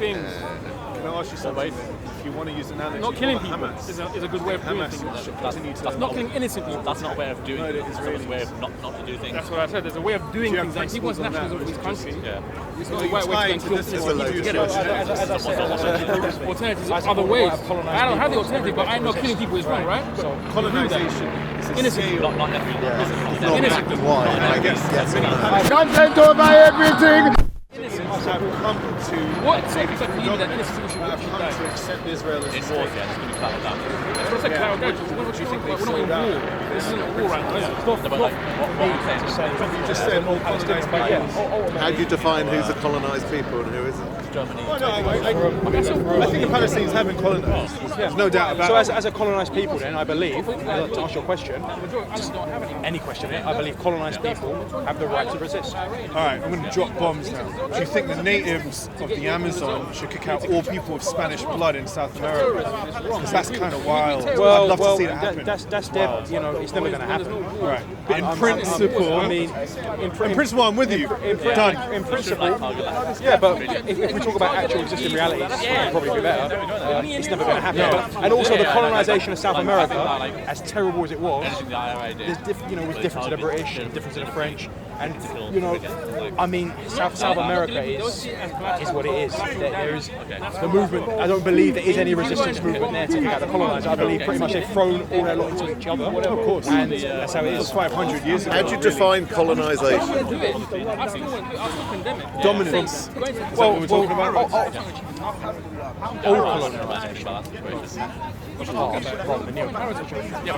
things. Can I ask you something? If you want to use an analogy, Not killing people Hamas is a good way of doing Hamas things. should continue to. That's not killing innocent people. That's not a way of doing it. it's It's really a way of not to do things. That's what I said. There's a way of doing Do you have things. Like people's principles on nationalism that, of this country. Yeah. It's not the right way to kill people. Alternatives are other ways. I don't have the alternative, but I know killing people is wrong, right? So colonization is Innocent. Not necessarily. Not Innocent. black and white, I guess. Yes and no. Content over everything. have come to What exactly for you that innocent should have come die? to accept Israel as a state. It's going to be clapped down. That's what I said, Carol. What do you think? We're not in war. This isn't a war right now. It's not But like, what you saying? You just said all colonized people. How do you define who's a colonised people and who isn't? Germany. Well, no, I think the Palestinians have been colonized. There's no doubt about So it. as a colonised people then, I believe, to answer your question, any question, I believe colonised people have the right to resist. All right, I'm going to drop bombs now. Do you think the natives of the Amazon should kick out all people with Spanish blood in South America? Because that's kind of wild. I'd love to see that happen. That's dead. You know, it's never going to happen. Right. But in principle, in principle, I'm with you. Done. In principle, yeah, but if we talk about actual existing realities, it'd probably be better. It's never going to happen. And also the colonisation of South America, as terrible as it was, there's was different to the British, different to the French, and I mean, South America is what it is. There is the movement. I don't believe there is any resistance movement there to kick out the colonisers. I believe pretty much they've thrown all their lot into each other. Of course, and that's how it is. 500 years ago. How do you define colonisation? Dominance? Well, we're talking about? all colonisation.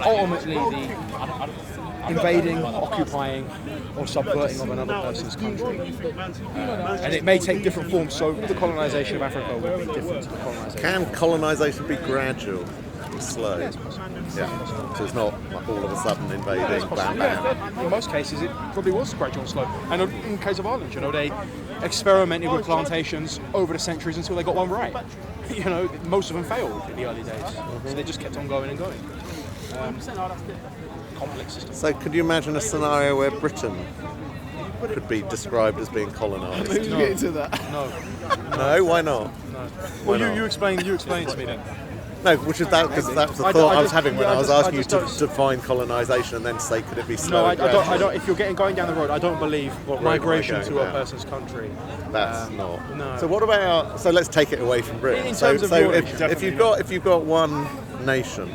Ultimately, the invading, occupying, or subverting of another person's country. And it may take different forms, so the colonisation of Africa will be different to the colonisation. Can colonisation be gradual, slow? Yeah. So it's not like all of a sudden invading, bam, bam. In most cases, it probably was gradual and slow. And in the case of Ireland, they experimented with plantations over the centuries until they got one right. Most of them failed in the early days, so they just kept on going and going. Complex system. So could you imagine a scenario where Britain could be described as being colonised? Let's get into that. No, why not? Well, you explain it to me then. No, which is that because that was the thought I was having when I was asking you to define colonisation and then say could it be slow? No, I don't. If you're going down the road, I don't believe migration to a person's country. That's not. No. So what about? So let's take it away from Britain. In So terms of your if you've got one nation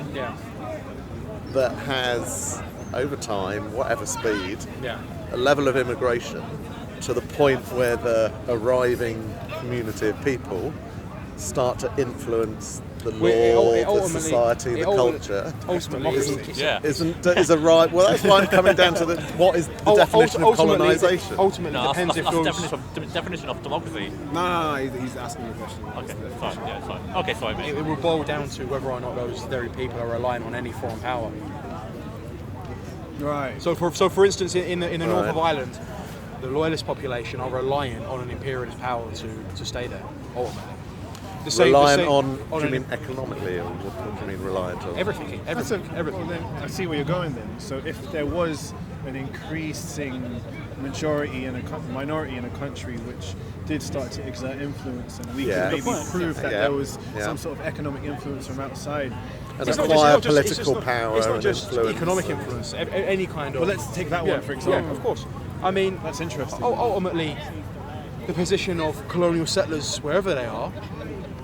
that has over time, whatever speed, a level of immigration to the point where the arriving community of people start to influence the law, the society, the culture. Is a right. Well, that's why I'm coming down to what is the definition of colonisation. Ultimately, depends if that's definition of democracy. No, he's asking you a question. Okay, fine. Yeah, fine. Okay, fine, mate. it will boil down to whether or not those very people are relying on any foreign power. Right. So, for instance, in the north of Ireland, the loyalist population are reliant on an imperialist power to stay there. Ultimately, Reliant on? Do you mean economically, or what do you mean reliant on? everything. Well, then I see where you're going then. So if there was an increasing majority and a minority in a country which did start to exert influence, and we could maybe prove that there was some sort of economic influence from outside. And acquire political power It's not and just influence. economic influence. Any kind of. Well, let's take that one for example. Yeah, of course. I mean, That's interesting. Ultimately, the position of colonial settlers, wherever they are,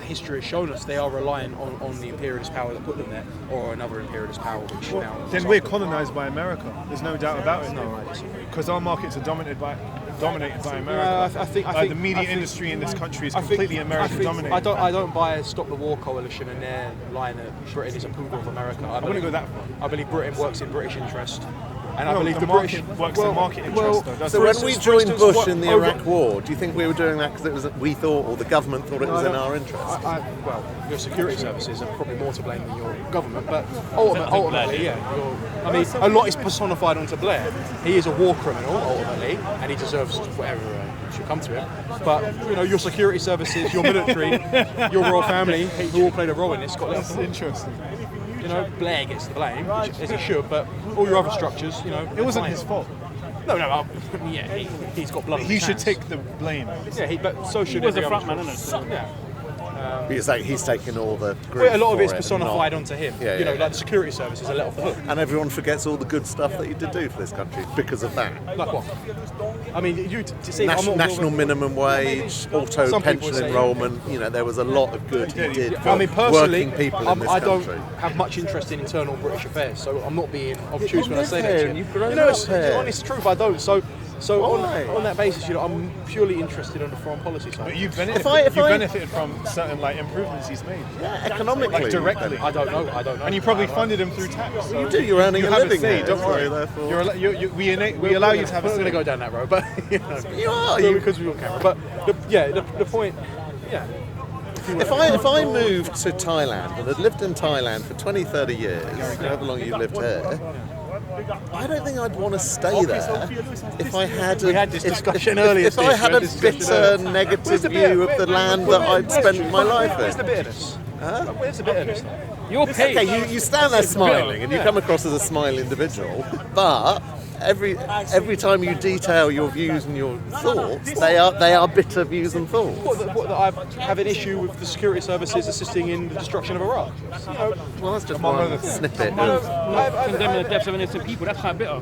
history has shown us they are relying on the imperialist power that put them there, or another imperialist power which now. Then we're colonised by America. There's no doubt about it. No, I disagree. Because our markets are dominated by America. I think the media industry in this country is completely American dominated. I don't buy a Stop the War coalition and their line that Britain is a poodle of America. I wouldn't go that far. I believe Britain works in British interest. And I No, believe the British market works in market interest, though, doesn't So it? when we joined Bush in the Iraq War, do you think we were doing that because we thought, or the government thought it was in our interest? Well, your security services are probably more to blame than your government, but ultimately, I mean, a lot is personified onto Blair. He is a war criminal, ultimately, and he deserves whatever should come to him. But, your security services, your military, your royal family, who all played a role in this, got left. That's interesting. Blair gets the blame, as he should, but all your other structures, It wasn't his fault. No, he's got blood on He his should hands. take the blame. Yeah, but so should He was the every front other man, structure. isn't it? Yeah. Because like, he's taken all the grief Well, a lot of for it's it and personified not- onto him. Yeah, You know, yeah. like the security services are let off the hook. And everyone forgets all the good stuff that he did do for this country because of that. Like what? I mean, you to see National minimum wage, auto Some people pension say- enrolment. You know, there was a lot of good he did for I mean, personally, working people in this I don't country. have much interest in internal British affairs, so I'm not being obtuse when I say that. here to and you. you've grown You know, up it's here. the honest truth. I don't. So Why? on that basis, you know, I'm purely interested on the foreign policy side. But you've benefited, If I- benefited from certain like improvements he's made. Yeah, economically. Like directly. I don't know. And you probably funded him through tax. So You do, you're earning you a have living say, here, don't so worry. therefore- We allow you to have a We're not going to say. go down that road, but you know, You are. because we're on camera. But the point, yeah. If I moved to Thailand and had lived in Thailand for 20, 30 years, however long you've lived here, I don't think I'd want to stay there if I had We had this discussion earlier, If I Steve, had we a had this discussion bitter, earlier. negative view of the land that I'd spent my life Where's the in. bitterness? Where's the bitterness? You're paid. Okay, you stand there smiling and you come across as a smile individual, but every time you detail your views and your thoughts, they are bitter views and thoughts. What, that I have an issue with the security services assisting in the destruction of Iraq. You know, Well, that's just one snippet of... Condemning the deaths of innocent people. That's kind of bitter.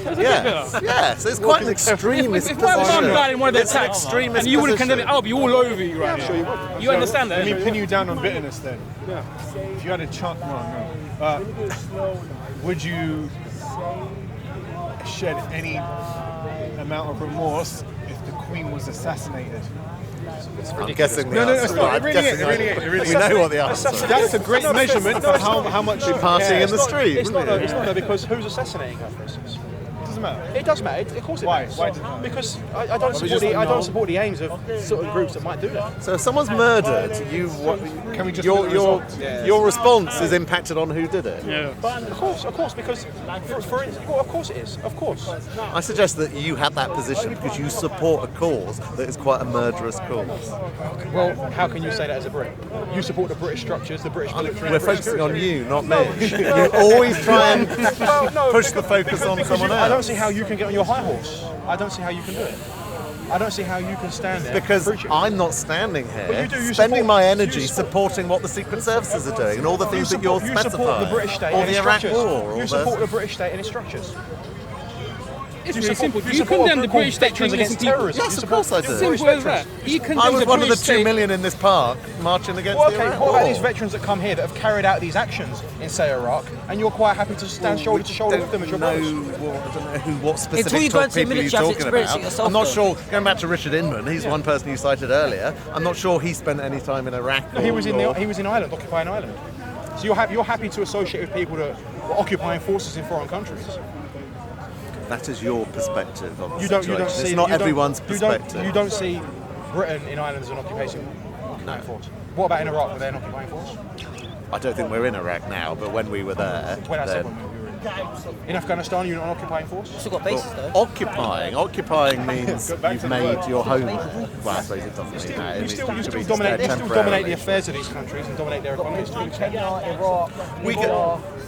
That's a bit Yes, bitter. yes, it's quite an extremist If my mum position. died in one of the It's an attacks, extremist and you would have condemned it, position. I'll be all over you right now. You understand that? Let me pin you down on bitterness then. Yeah. If you had a chance, no. Would you shed any amount of remorse if the Queen was assassinated? I'm guessing the No, answer. it's not. I'm It really guessing ain't. It really ain't. It really we ain't. know what the answer is. That's a great measurement for how much you Partying in the street. It's not, wouldn't it's it? not, because who's assassinating her, for instance? Doesn't matter. It does matter. Of course it Why? matters. Why does it matter? Because I don't support the aims of certain groups that might do that. So if someone's murdered, Can we just your look at your results? your response is impacted on who did it. Yeah. Of course, because for instance, well, of course it is. Of course. I suggest that you had that position because you support a cause that is quite a murderous cause. Well, how can you say that as a Brit? You support the British structures, the British military. We're and the British focusing on security. you, not me. You always try and push the focus on someone I don't else. see how you can get on your high horse. I don't see how you can do it. I don't see how you can stand there. Because preaching. I'm not standing here But you do, you spending support- my energy you supporting what the secret services are doing and all the things that you're you specifying. support the British state or and the its Iraq structures. War. Or You support the British state and its structures. It's really simple. you You support condemn the a group British state veterans killing against innocent people. terrorism. Yes, You of support- course I do. Simple as that. He condemns I was the one of the British 2 state. million in this park marching against Well, the okay, Iraq what War. about these veterans that come here that have carried out these actions in, say, Iraq, and you're quite happy to stand shoulder to shoulder with them as your brothers? I don't know what specific Until you go into the people you're military, you have to talking experience about. it yourself, I'm not though. sure, going back to Richard Inman, he's one person you cited earlier, I'm not sure he spent any time in Iraq. He was in Ireland, occupying Ireland. So you're happy to associate with people that were occupying forces in foreign countries. That is your perspective of the You don't situation. see. It's not you don't- everyone's you don't- perspective. You don't see Britain in Ireland as an occupying force. What about in Iraq? Were they an occupying force? I don't think we're in Iraq now, but when we were there, When I said then- when we were in Afghanistan, you're not an occupying force. Still got bases though. Occupying means you've made your home. Well, I suppose it doesn't mean that. It You means still to be dominate. there You still dominate temporarily. the affairs of these countries and dominate their economies. To an extent. We get,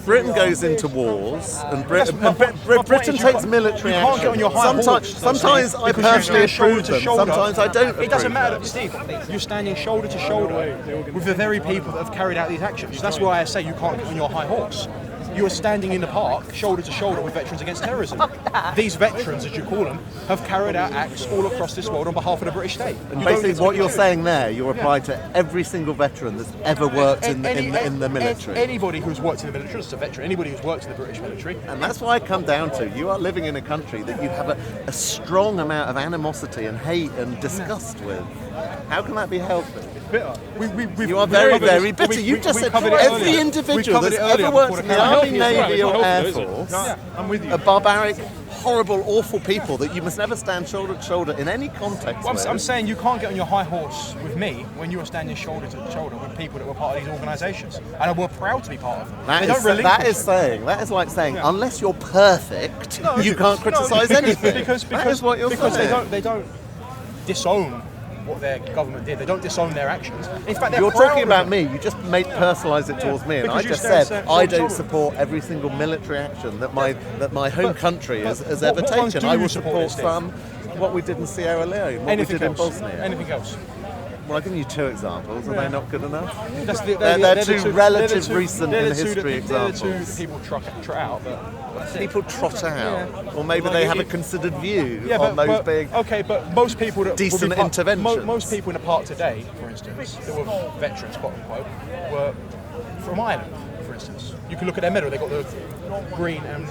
Britain goes into wars, and Britain my point is you takes can't- military you can't action. get on your high horse, Sometimes I because you personally stand shoulder approve to them. shoulder. Sometimes I don't. It doesn't approve matter, them. Steve. You're standing shoulder to shoulder with the very people that have carried out these actions. That's why I say you can't get on your high horse. You are standing in the park, shoulder to shoulder with veterans against terrorism. These veterans, as you call them, have carried out acts all across this world on behalf of the British state. And You don't basically, get to what pick you're and choose. saying there, you're applying to every single veteran that's ever worked in the military. Anybody who's worked in the military is a veteran. Anybody who's worked in the British military. And that's why I come down to, you are living in a country that you have a strong amount of animosity and hate and disgust with. How can that be healthy? You are very, very bitter. You just said every individual that's ever worked in the Army, Navy or Air Force I'm with you. are barbaric, horrible, awful people that you must never stand shoulder to shoulder in any context Well, with. I'm saying you can't get on your high horse with me when you are standing shoulder to shoulder with people that were part of these organisations and were proud to be part of them. That They is, don't that relinquish is like saying, unless you're perfect, you can't criticise anything. That is what you're because saying. they don't disown what their government did. They don't disown their actions. In fact, they're You're proud talking of about them. me. You just personalise it towards me, and Because I you just stand said shoulder I to don't shoulder. support every single military action that my home country has ever what ones taken. do I you will support support instead? some what we did in Sierra Leone, what we did in Bosnia. Anything else? Well, I've given you 2 examples. Are they not good enough? That's They're two relative recent in history examples. They're the 2 that people trot out, but that's it. People trot out, Yeah. or maybe Like they have a it- considered view Yeah, on those but being. okay, but most people that decent would be interventions. Most people in the park today, for instance, that were veterans, quote unquote, were from Ireland. For instance, you can look at their medal; they got the green and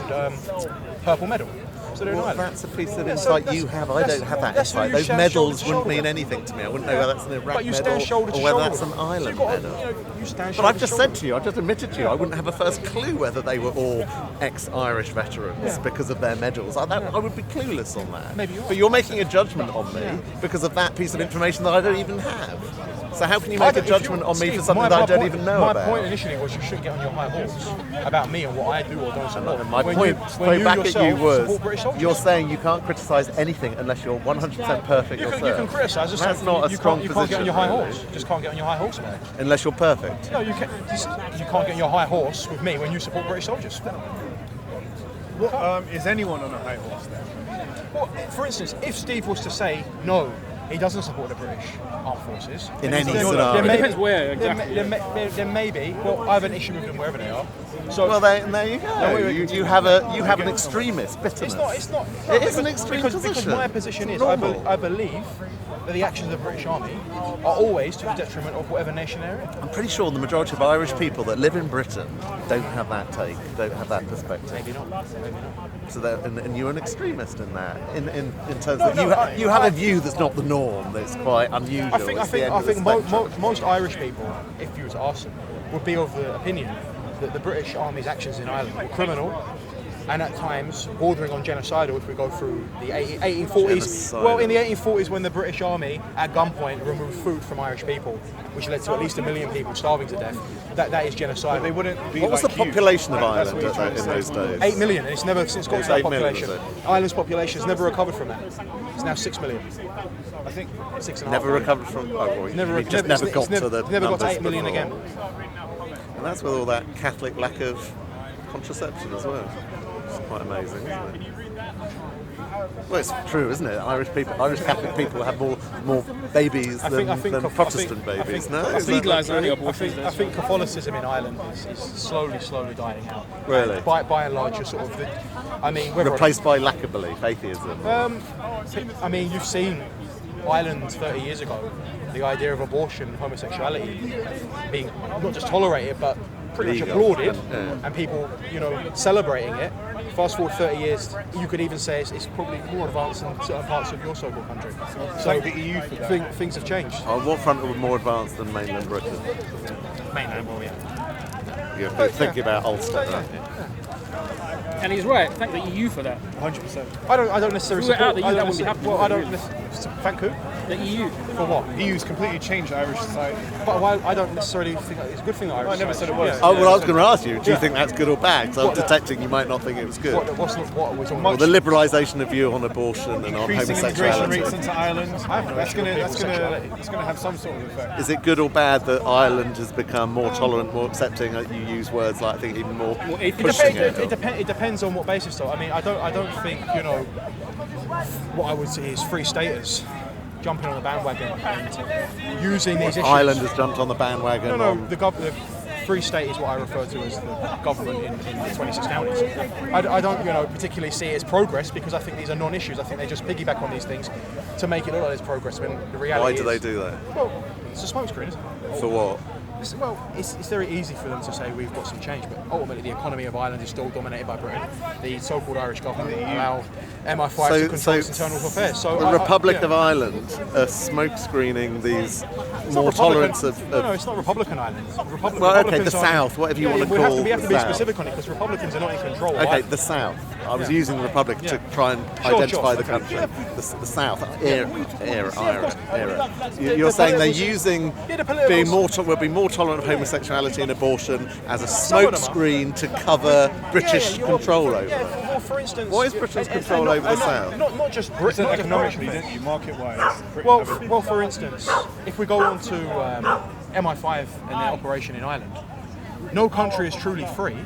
purple medal. So they're in Well, Ireland. that's a piece of Yeah, so insight you that's- have. I don't have that that's where insight. you Those stand medals shoulder to wouldn't shoulder. mean anything to me. I wouldn't know whether that's an Iraq But you medal stand shoulder to or whether shoulder. that's an So Ireland you've got to, medal. you stand But shoulder I've just to shoulder. said to you, I've just admitted to you, I wouldn't have a first clue whether they were all ex-Irish veterans because of their medals. I would be clueless on that. Maybe you are. But you're making a judgment on me because of that piece of information that I don't even have. So how can you make a judgment on me for something that I don't even know my about? My point initially was you shouldn't get on your high horse about me and what I do or don't support. My When point, when straight back at you yourself was, support British soldiers. you're saying you can't criticise anything unless you're 100% perfect You yourself. can criticise. Just That's say not a you strong can't, you position. can't get on your high really. horse. Just can't get on your high horse, man. Unless you're perfect. No, you can't. You can't get on your high horse with me when you support British soldiers. Is anyone on a high horse then? Well, for instance, if Steve was to say no, he doesn't support the British armed forces. In then any then- scenario. then It maybe- depends where, exactly. Then maybe. Well, I have an issue with them wherever they are. So Well, there you go. No, wait. You have an extremist bitterness. It's not. It is an extreme because position. my position It's is, normal. I believe that the actions of the British Army are always to the detriment of whatever nation they're in. I'm pretty sure the majority of Irish people that live in Britain don't have that take, don't have that perspective. Maybe not. So and you're an extremist in that, in terms No, of no, you have a view that's not the norm, that's quite unusual. I think It's the end of the spectrum. most Irish people, if you were to ask them, would be of the opinion that the British Army's actions in Ireland were criminal and at times bordering on genocidal if we go through the 1840s. Well, in the 1840s when the British Army at gunpoint removed food from Irish people, which led to at least 1 million people starving to death, that is genocidal. They wouldn't be What was like the population of That's Ireland what you're trying to in say. those days? 8 million, and it's never since got It's to that 8 million, population. is it? Ireland's population has never recovered from that. It's now 6 million. I think 6.5 Never million. recovered from. Oh, well, Never, you just never never got it's to the never got to numbers 8 million before. again. And that's with all that Catholic lack of contraception as well. It's quite amazing, isn't it? Well, it's true, isn't it? Irish Catholic people have more babies than Protestant babies. No, is that not Legalised true? only I abortions. think Catholicism in Ireland is slowly dying out. Really? And by and large, you're sort of, whether Replaced by lack of belief, atheism. you've seen Ireland 30 years ago, the idea of abortion, homosexuality being not just tolerated, but pretty much Legal. applauded, Yeah. and people, celebrating it. Fast forward 30 years, you could even say it's probably more advanced than certain parts of your so-called country. thank the EU for that. Things have changed. On what front are we more advanced than mainland Britain? Mainland, well, yeah. You're thinking about Ulster, aren't you? And he's right. Thank the EU for that. 100%. I don't necessarily If we were out support. the EU, I that don't wouldn't be necessarily- happening. well, I don't. Thank who? The EU. For what? EU's completely changed Irish society. But I don't necessarily think it's a good thing that Irish. I never said it society- was. Yeah. Oh, well, I was going to ask you, do you Yeah. think that's good or bad? Because I was What- detecting you might not think it was good. What we're talking Well, about? the liberalisation of view on abortion and on Increasing immigration homosexuality. rates into Ireland. That's issue with homosexuality. gonna have some sort of effect. Is it good or bad that Ireland has become more tolerant, more accepting? You use words like, I think, even more It pushing It depends on what basis, though. I mean, I don't think what I would say is free staters jumping on the bandwagon and using these issues. Ireland has jumped on the bandwagon. No, on, the Free State is what I refer to as the government in the 26 counties. I don't, particularly see it as progress because I think these are non-issues. I think they just piggyback on these things to make it look like there's progress when the reality why is... do they do that? Well, it's a smokescreen, isn't it? For what? It's very easy for them to say we've got some change, but ultimately the economy of Ireland is still dominated by Britain. The so-called Irish government allow MI5 to control its internal affairs. So the Republic yeah. of Ireland are smoke screening these It's not more Republican- tolerance of. No, it's not Republican Ireland. Well, okay, Republicans the are- South, whatever you Yeah, want to we have call we have to the be South. specific on it because Republicans are not in control. of Okay, Ireland. the South. I was Yeah. using the Republic to Yeah. try and Sure, identify the okay. country. Yeah. The South, era. The You're saying they're politicals- using Yeah, the politicals- being will be more tolerant of homosexuality and abortion as a Some of them are. smokescreen to cover British you're- control over yeah, it. Well, for instance, What is Britain's control not- over the and South? Not just It's Britain. an not just economically, Britain. don't you? Market-wise. Britain Well, have a- well, for instance, if we go on to MI5 and their operation in Ireland, no country is truly free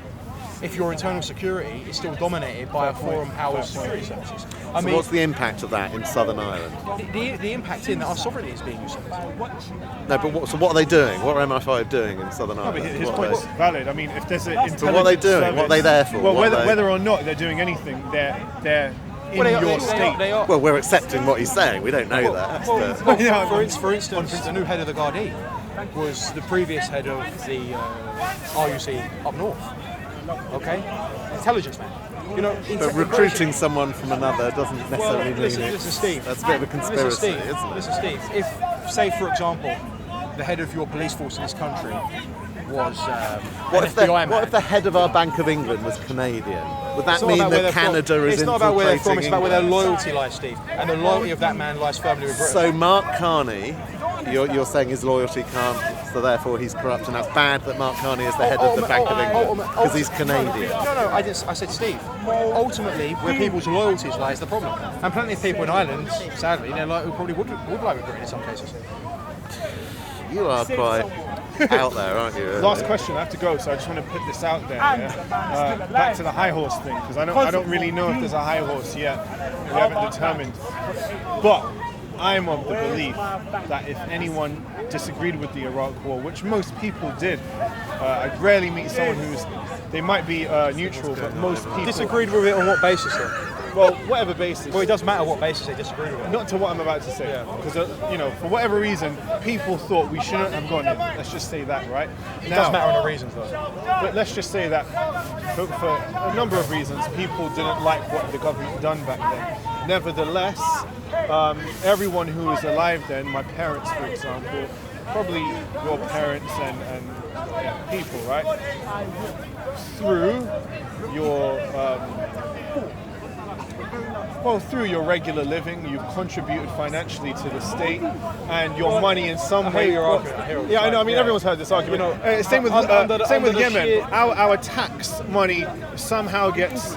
if your internal security is still dominated by a foreign power's security services. I So what's the impact of that in Southern Ireland? the impact in that our sovereignty is being usurped. No, but what are they doing? What are MI5 doing in Southern No, Ireland? but his What point are is valid. I mean, if there's an intelligence what are they doing? service, What are they there for? Well, What are they- whether or not they're doing anything, they're in Well, your state. They are. Well, we're accepting what he's saying. We don't know that. but- Yeah, For instance, the new head of the Gardaí was the previous head of the RUC up north. Okay, intelligence man. You know, But recruiting someone from another doesn't necessarily mean listen, it. Steve. That's a bit of a conspiracy, isn't it? Listen, Steve. If, say, for example, the head of your police force in this country was What an if, FBI man. what if the head of our Bank of England was Canadian? Would that It's not mean about where that they're from. Canada is It's not about where they're from, infiltrating it's about where their England? loyalty lies, Steve. And the loyalty of that man lies firmly with Britain. So Mark Carney, you're saying his loyalty can't, so therefore he's corrupt, and that's bad that Mark Carney is the head of the Bank of England because he's Canadian. No, I said Steve. Ultimately, where people's loyalties lies the problem. And plenty of people in Ireland, sadly, they're like, who probably would like with Britain in some cases. You are quite out there, aren't you? Last question, I have to go, so I just want to put this out there. Yeah? Back to the high horse thing, because I don't really know if there's a high horse yet. We haven't determined. But I'm of the belief that if anyone disagreed with the Iraq War, which most people did, I rarely meet someone they might be neutral, but most people Disagreed with it on what basis, though? Well, whatever basis. Well, it doesn't matter what basis they disagree with it. Not to what I'm about to say, because for whatever reason, people thought we shouldn't have gone in. Let's just say that, right? It doesn't matter on the reasons, though. But let's just say that for a number of reasons, people didn't like what the government done back then. Nevertheless, everyone who was alive then, my parents, for example, probably your parents and people, right? Through your regular living, you've contributed financially to the state, and your money in some way. Yeah, I know. I mean, everyone's heard this argument. Same with Yemen. Our tax money somehow gets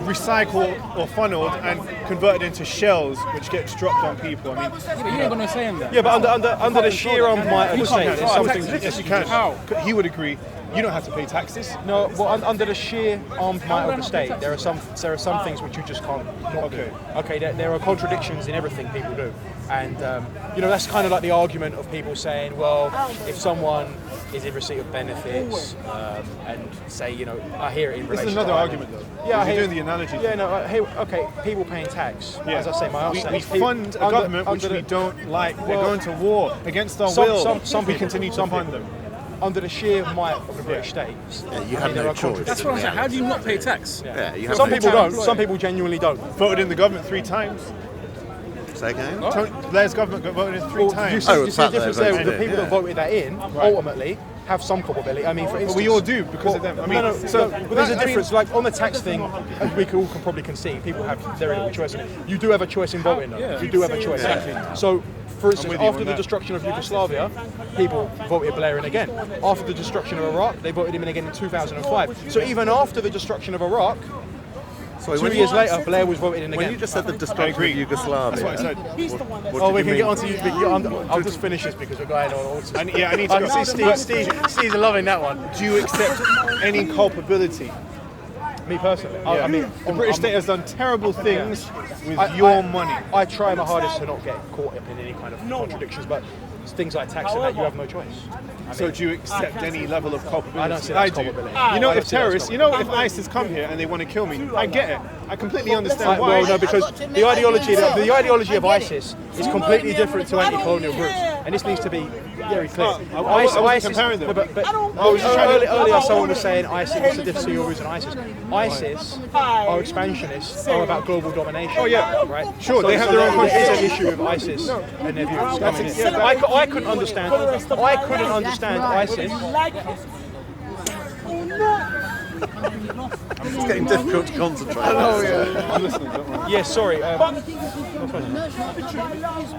recycled or funneled and converted into shells, which gets dropped on people. I mean, Yeah, but you ain't got no say in that. Yeah, but under the sheer might of the state, there's something. Yes, you can. How? He would agree. You don't have to pay taxes. No, well, under the sheer armed might of the state, there are some things which you just can't not do. Okay, there are contradictions in everything people do, and that's kind of like the argument of people saying, well, if someone is in receipt of benefits, and say, I hear it in relation. This is another to argument, though. Yeah, you're doing the analogy. Yeah, no, okay, people paying tax. Yeah. As I say, my we argument fund a government which we don't like. They're going to war against our will. Some we people continue to fund them. Under the sheer might of the British state. You have no choice. That's what I'm saying. How do you not pay tax? Yeah, you have Some no people choice. don't. Some people genuinely don't. Voted in the government 3 times. Say again? Blair's government got voted in 3 You times. see, Oh, you see the the fact difference that they there. The voted people in, that voted that in ultimately have some culpability. I mean, for instance, But we all do because of them. I mean, but there's a difference. Like on the tax thing, as we all can probably concede, people have their own choice. You do have a choice in voting, though. Yeah. You do have a choice. Exactly. So, for instance, with you after on the that. destruction of Yugoslavia, people voted Blair in again. After the destruction of Iraq, they voted him in again in 2005. So even after the destruction of Iraq, Sorry, 2 years later, Blair was voted in when again. you just said the destruction agree. of Yugoslavia, That's what I said. Oh, we can get onto you. I'll just finish this because we're going on. I need to go. Steve's loving that one. Do you accept any culpability? Me personally, Yeah. I mean, the British state has done terrible things with I- your I- money. I try my hardest to not get caught up in any kind of contradictions, but things like tax and that, you have no choice. So do you accept any level of culpability? I don't see that as do. culpability. You know, I don't if see that as terrorists, if ISIS come here and they want to kill me, I get it. I completely understand why. Well, no, because the ideology of ISIS is completely different to anti-colonial groups, and this needs to be very clear. I wasn't comparing them. No, but I was just trying to- earlier someone was saying ISIS. What's the difference between your views and ISIS? ISIS are expansionists, are about global domination. Oh, yeah. right. Sure, they have their own There is constitution. an issue with ISIS and their views. I couldn't understand. I couldn't understand ISIS. I'm It's getting difficult to concentrate. Oh yeah, I'm listening. Don't worry. Yeah, sorry.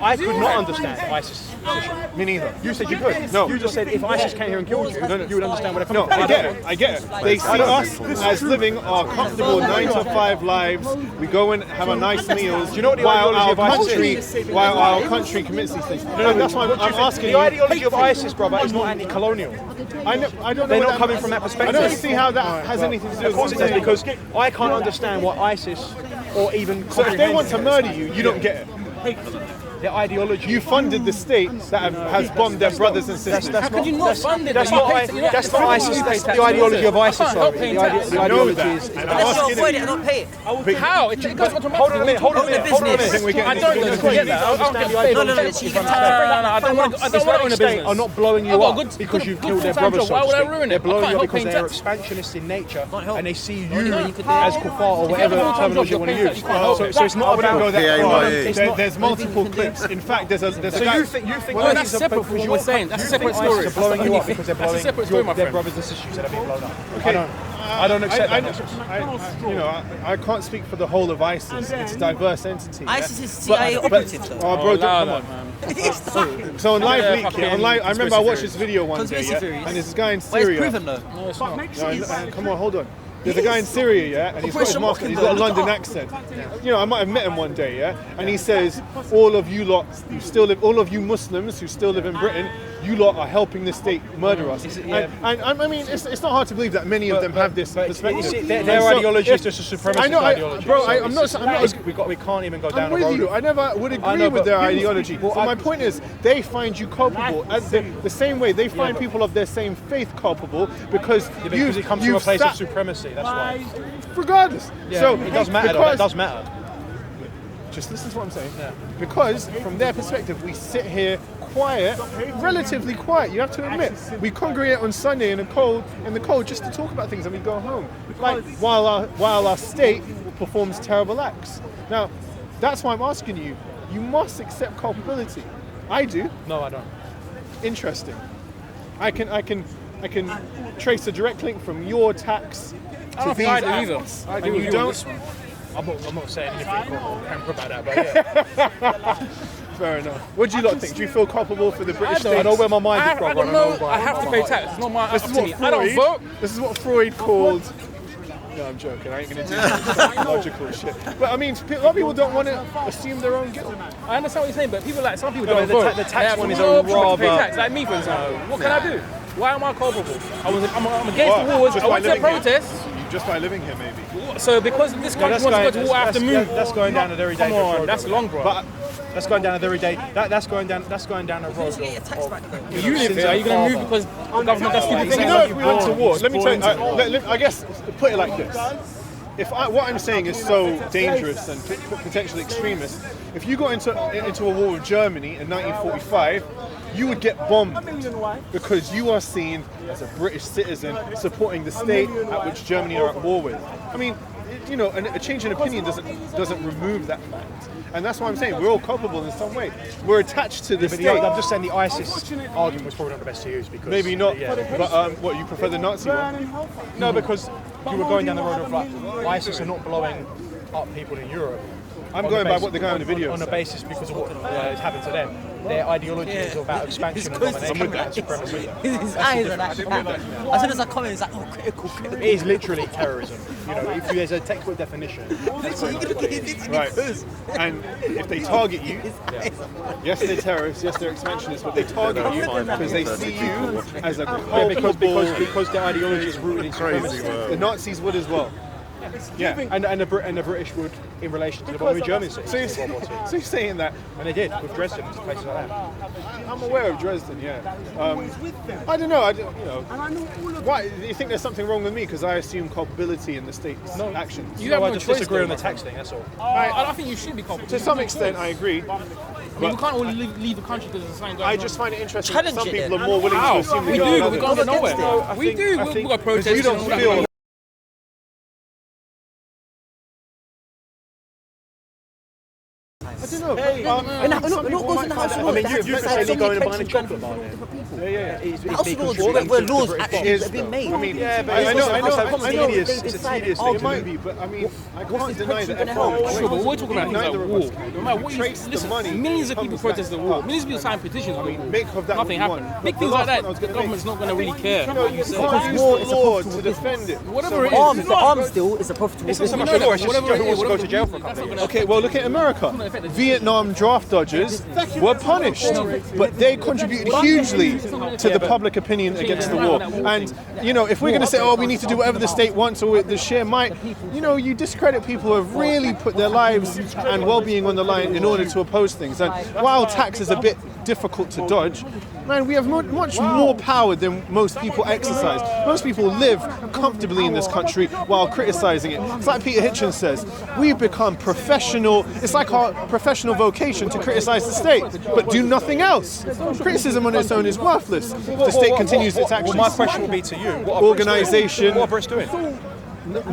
I could not understand ISIS' position. Me neither. You said you could. No. You just said if ISIS came here and killed you, you would understand where they're No, coming from. I get it. I get it. They see us as living our comfortable 9 to 5 lives. We go and have a nice meals. Do you know what the while ideology our of ISIS country, is? while our country commits these things. No, that's why I'm asking The you. ideology of ISIS, brother, is not anti-colonial. I don't know. They're what not coming from that perspective. I don't see how that has anything to do with Of course what it I'm does, saying. because I can't understand what ISIS or even So if they want to murder you, you don't get it. their ideology. You funded the state that has bombed their brothers and sisters. That's How could you not fund it? That's You not pay- you're not- that's not ISIS. That's the ideology of ISIS. I can't help Sorry, paying the tax. the I know ideology that. is. And I'm Unless you asking avoid it it. and not pay it. How? It goes automatically. Hold on a minute. Hold on a minute. Hold on a I think minute. we're getting I don't into know. Forget that. I don't get paid. No, literally, you No, I don't want to own a Islamic State business. are not blowing I've you got up a good- because you've good killed their full-time brothers. job. Why would I ruin it? They're blowing I you up can't because help they're paying expansionist in nature, help. and they see you You know, you could do as that. kuffar or If you whatever have a full-time terminology you job, want to you're use. paying tax. So it's not I wouldn't about go that PAYE. far. It's not- There's multiple clips. In fact, there's a So guy. you think Well, that's separate from what we're saying. That's a separate story. They're blowing you up because they're That's a blowing separate story, my their friend. brothers and sisters that are being blown up. Okay. I don't accept that. I can't speak for the whole of ISIS. It's a diverse entity. yeah? ISIS is CIA operative, though. Oh, bro, allow come on. that, man. So on live Yeah, leak, fucking on live, I remember I watched this conspiracy video one day, Conspiracy yeah? theories. And there's this guy in But it's Syria. proven, though. No, it's not. No, come on, hold on. There's a guy in Syria, yeah, and he's got his Operation mask, and he's got a Mockingbird, London look up. accent. You know, I might have met him one day, yeah, and he says, "All of you lot who still live, all of you Muslims who still live in Britain, you lot are helping the state murder us." And I mean, it's not hard to believe that many of them have this But you perspective. see, And their so ideology if- is just a supremacist I know, ideology. bro. So I'm not. we can't even go down I'm the with road. you. I never would agree know, with but- their ideology. Well, But my point is, they find you culpable as the same way they find people of their same faith culpable because Because it comes from a place of supremacy. That's why. regardless. Yeah, So it does matter. Though. That does matter. Just listen to what I'm saying. Because from their perspective, we sit here quiet, relatively quiet. You have to admit, we congregate on Sunday in the cold, just to talk about things, and we go home. Like while our state performs terrible acts. Now, that's why I'm asking you. You must accept culpability. I do. No, I don't. Interesting. I can trace a direct link from your attacks I to don't these think I do either. acts. I And agree you with you on don't. this one. I'm not saying anything about that, but yeah. Fair enough. What do you lot think? Do you feel culpable for the British I state? know where my mind is, I brother. don't know. I have to pay tax. It's not my This is opinion. what I don't vote. This is what Freud called. No, I'm joking. I ain't gonna do that psychological shit. But I mean, a lot of people don't want to assume their own guilt. I understand what you're saying, but people some people No, don't the vote. the tax They have one is no a option but to pay rather- tax. Like me, for example. What can I do? Why am I culpable? I'm against What? the wars. Just I by went to living here? protest. Just by living here, maybe. So because this country wants to go to war, I have to move. That's going down a very Come dangerous on, road. that's long, bro. But that's going down a very that's going down a road. Get your tax back, though. You live here. Are you going to move because the government does stupid You things? know, if we went to war, let me tell you. I guess put it like this: what I'm saying is so dangerous and potentially extremist, if you got into a war with Germany in 1945, you would get bombed because you are seen as a British citizen supporting the state at which Germany are at war with. I mean, you know, a change in opinion doesn't remove that fact. And that's why I'm saying we're all culpable in some way. We're attached to the But state. I'm just saying the ISIS argument was probably not the best to use because Maybe not, Yeah. but what, you prefer the Nazi one? No, because you were going down the road of like ISIS are not blowing up people in Europe. I'm on going the by basis- what the guy on the video on the said. basis because of what has happened to them. Their ideology is about expansion and domination and supremacy. His eyes are like that. As soon as I come in, it's like, oh, critical. It is literally terrorism. You know, if there's a textbook definition. Right. And if they target you, yes, they're terrorists, yes, they're expansionists, but they target you because they see you as a culpable. Because their ideology is rooted in supremacy. The Nazis would as well. Yeah. And the British would in relation to the bombing Germany So you're saying that? and they did with Dresden and places like that. I'm aware of Dresden, yeah. I don't know. Why do you think there's something wrong with me because I assume culpability in the state's actions? You have I no just choice, disagree though, on the my tax thing. That's all. I think you should be culpable. To some extent, I agree. I mean, we can't all leave the country because there's something going I on. just find it interesting Challenge that some it people then. are more willing to assume We the do, guilt but we of can't others. get nowhere. No, I We think- do. I We've think- got protests. you don't and all that. feel I don't know. When it goes in the house I mean, you could say going and buying a chocolate bar there. Yeah. It's being controlled. Where laws actually have been made. I mean, Yeah, but I know, it's it's a a tedious thing to be, but I mean, I can't deny that Sure, but we're talking about things like war. No matter what you trace the listen, money millions of people comes back protest the to war. us. Millions of people sign petitions. I mean, make of that nothing what you happened. want. Big The things last like that, point I was the gonna government's not going to really care. No, you say. can't use war is a law profitable to defend it. Whatever it Arms, is. the arms deal is a profitable It's not so much business. a law, it's just Whatever who it wants to is, go to jail for a couple of years. Okay, well, look at America. Vietnam draft dodgers were punished, but they contributed hugely to the public opinion against the war. And, you know, if we're going to say, oh, we need to do whatever the state wants or the sheer might, you know, you discredit people who have really put their lives and well-being on the line in order to oppose things. And while tax is a bit difficult to dodge, man, we have much more power than most people exercise. Most people live comfortably in this country while criticizing it. It's like Peter Hitchens says, we've become professional. It's like our professional vocation to criticize the state, but do nothing else. Criticism on its own is worthless if the state continues its actions. Well, my question would be to you. What are Organisation. What are Brits doing?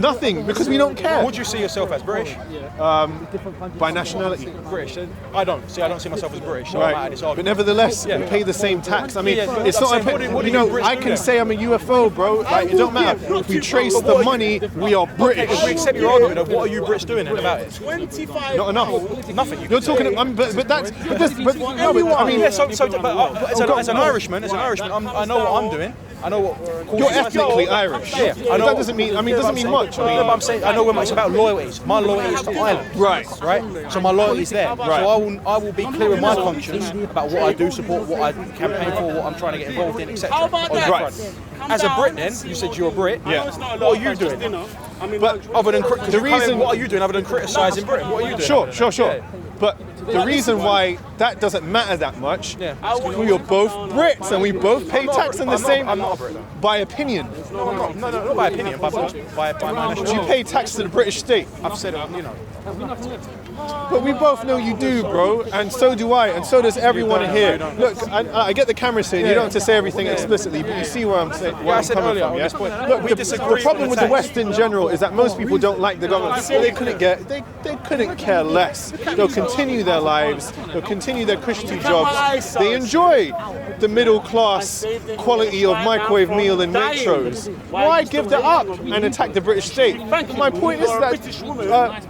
Nothing, because we don't care. Would you see yourself as British? By nationality. British. I don't see myself as British. So I'm out of this But argument. nevertheless, we pay the same tax. I mean, but it's I'm not. saying, what do You know, Brits I do can then? say I'm a UFO, bro. Like, it don't matter. If we trace the money, we are British. If we accept your argument of what are you Brits doing then about it? Not enough. Nothing. You're talking. I mean, Yeah, but as an Irishman, I know what I'm doing. I know what. you're ethnically Irish. Yeah, But that doesn't mean. I mean, it doesn't mean much. I No, but mean, I'm saying I know when it's about loyalties. My loyalty is to Ireland. right. Right? So my loyalty is there. Right. So I will be clear in my conscience about what I do support, what I campaign for, what I'm trying to get involved in, etc. on that Right. front. As a Brit then, you said you're a Brit. Yeah. What are you doing? But Other than the reason. what are you doing other than criticising Britain? What are you doing? Sure. But the reason why that doesn't matter that much is because we are both Brits and we both pay tax in the same. I'm not a Brit though. By opinion. No, not by opinion, by my Do you nationality. pay tax to the British state? I've said it, you know. But we both know you do, bro, and so do I, and so does everyone here. Look, I get the camera saying you don't have to say everything explicitly, but you see where I'm saying. I said earlier on this point. Look, We the disagree problem on with the the tax. West in general is that most people don't like the government. They couldn't care less. They'll continue their lives. They'll continue their cushy jobs. They enjoy the middle class quality of microwave meal and metros. Why give that up and attack the British state? My point is that.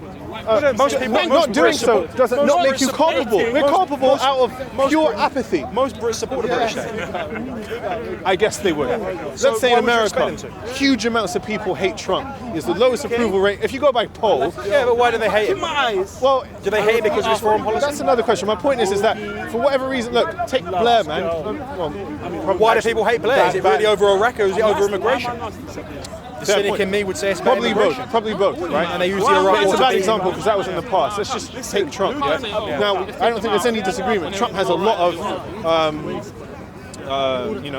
Most people, Not doing so doesn't not make you culpable. We're culpable out of pure apathy. Most Brits support the British state. I guess they would. Let's say in why would you America, expect them huge amounts of people hate Trump. It's the lowest approval rate. If you go by poll, Yeah, but why do they hate him? well, Do they hate him because of his foreign policy? that's another question. My point is that for whatever reason, look, take Blair, man. Why do people hate Blair? Is it really over Iraq or is it over immigration? The Fair cynic point. in me would say it's about immigration. Probably both, right? And they use the Iraq But it's war a to bad beat- example because that was in the past. Let's just take Trump. Yeah? Now, I don't think there's any disagreement. Trump has a lot of,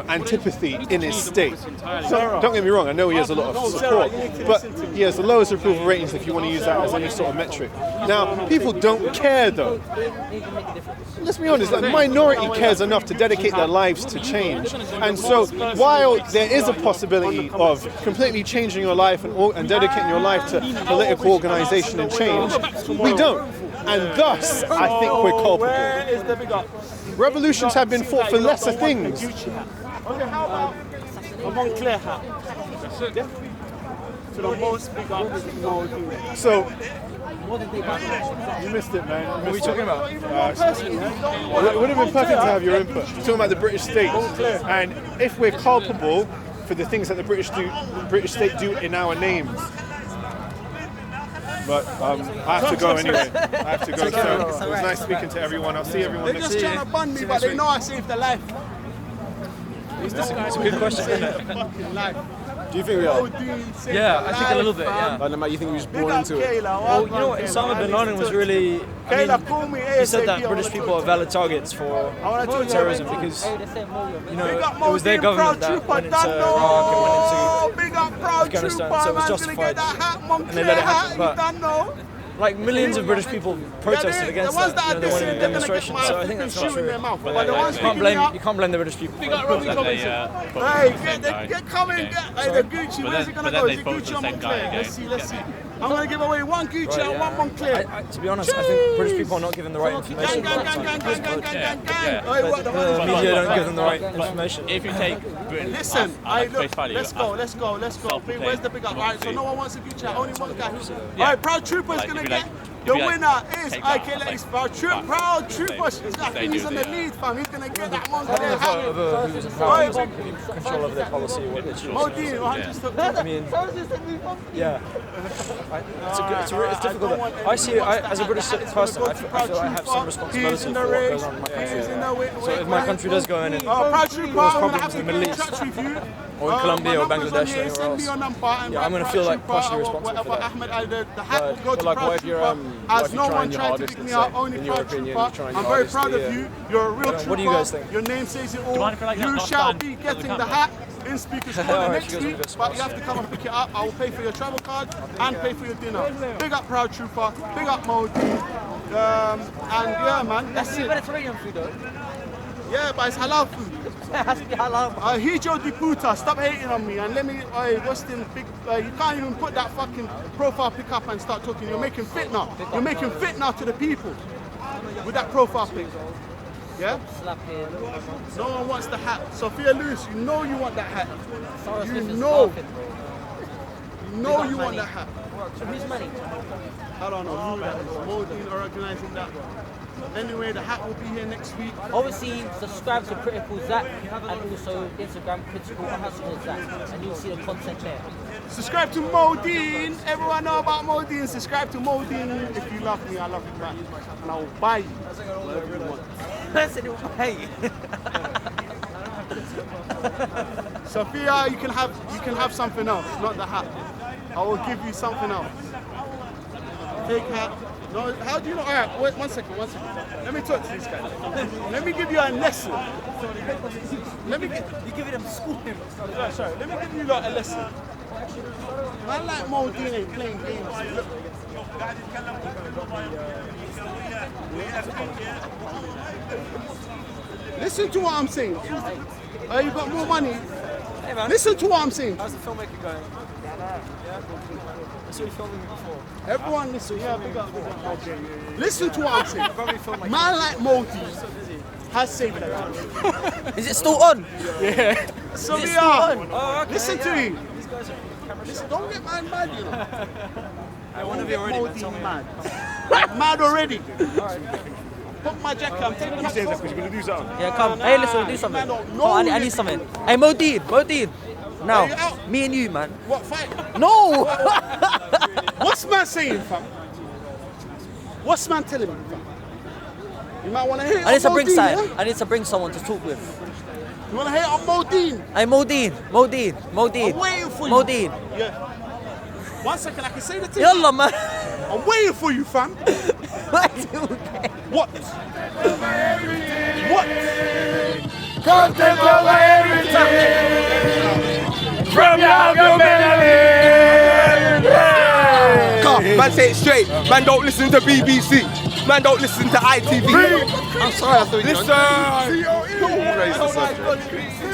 antipathy in his state. So, don't get me wrong. I know he has a lot of support, but he has the lowest approval ratings if you want to use that as any sort of metric. Now, people don't care though. Let's be honest. The minority cares enough to dedicate their lives to change, and so while there is a possibility of completely changing your life and dedicating your life to political organisation and change, we don't. And thus, I think we're culpable. Revolutions have been fought for lesser things. So, you missed it, man. What are we talking about? It would have been perfect to have your input. We're talking about the British state, and if we're culpable for the things that the British state do in our names. But I have to go anyway. I have to go. So it was nice speaking to everyone. I'll see everyone next week. Trying to ban me, but they know I saved their life. It's a good question, isn't it? Do you think we are? Yeah, I think a little bit, yeah. Like, no matter, you think we was born into it? Well, you know what, Osama bin Laden was really, I mean, he said that British people are valid targets for terrorism because, you know, it was their government that went into Iraq and went into Afghanistan, so it was justified, and they let it happen. But like millions of British people protested against that. They wanted a demonstration. So I think that's not true. You can't blame the British people. Hey, get coming, hey, the Gucci, where's it gonna go? Is it Gucci or Moncler? Let's see. I'm gonna give away one Gucci and one Moncler. To be honest, I think British people are not given the right information. Gang. The media don't give them the right information. If you take Britain Listen, at face value, let's go. Where's the big up? Alright, so no one wants a Gucci. Only one guy. Alright, Proud Trooper is gonna get. The winner is it's Proud Trooper. He's in the lead, fam. He's gonna get that Moncler hat. Control over their policy. Modine, I mean, yeah. It's difficult. I see it as a British person. I feel I have some responsibility for what goes on in my country. So if my country does go in and cause problems in the Middle East, or in Colombia or Bangladesh or anywhere else, yeah, I'm going to feel like partially responsible for that. But like, what if you're trying your hardest, let's say, in your opinion, you're trying your hardest? I'm very proud of you. You're a real trooper. What do you guys think? Your name says it all. You shall be getting the hat in Speaker's Corner next week, but you have to come and pick it up. I will pay for your travel card and pay for your dinner. Big up Proud Trooper, big up Modi, and yeah, man, that's it. Yeah, but it's halal food. Hijo di puta, stop hating on me and let me, what's the big, you can't even put that fucking profile pic up and start talking. You're making fitna. You're making fitna to the people with that profile pic. Yeah? No one wants the hat. Sophia Lewis, you know you want that hat. You know you want that hat. So whose money? I don't know who that is. Modine organising that. Anyway, the hat will be here next week. Obviously, subscribe to Critical Zack and also Instagram Critical_Zack, and you'll see the content there. Subscribe to Modine. Everyone know about Modine. Subscribe to Modine. If you love me, I love you back, and I will buy you whatever you want. Hey. Sophia, you can have something else, not the hat. I will give you something else. Fake hat. No, how do you know? All right, wait, one second. Let me talk to these guys. Let me give you a lesson. You give them school. Sorry, let me give you a lesson. I like Modine ain't playing games. Look. Listen to what I'm saying. You got more money. Hey man. Listen to what I'm saying. How's the filmmaker going? Yeah? I saw you filming before. Everyone listen. Yeah, big up. Listen to what I'm saying. Man like Modine has saved that. Is it still on? Yeah. So Is it we still are. on? Oh, okay, Listen to me. These guys are camera Listen, don't get mad, you know. I want to be already mad. Like mad already. Put my jacket. I'm taking my Because you're going to do something. Yeah, come. Hey, listen, do something. Oh, I need something. Hey, Modine. Now, me and you, man. What fight? No! What's man saying, fam? What's man telling me, fam? You might want to hit on Modine, yeah? I need to bring someone to talk with. You want to hit on Modine? Hey, Modine. I'm waiting for you. Modine. Yeah. 1 second, I can say the thing. Yalla, man. I'm waiting for you, fam. What? Content over everything. From your humanity. Come, man, say it straight. Man, don't listen to BBC. Man, don't listen to ITV. I'm sorry, I thought you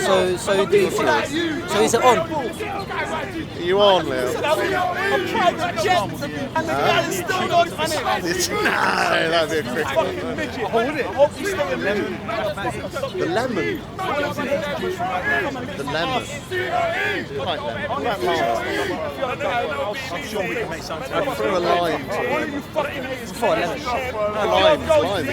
So do you feel? So is it on? Are you on, Leo? I'm trying to jet, and the guy is still not funny. No, that'd be a quick one. Hold it. I hope you stay in The lemon. The lemon. Right then. I'm sure we can make something. I prefer a lime. Before 11. Limes.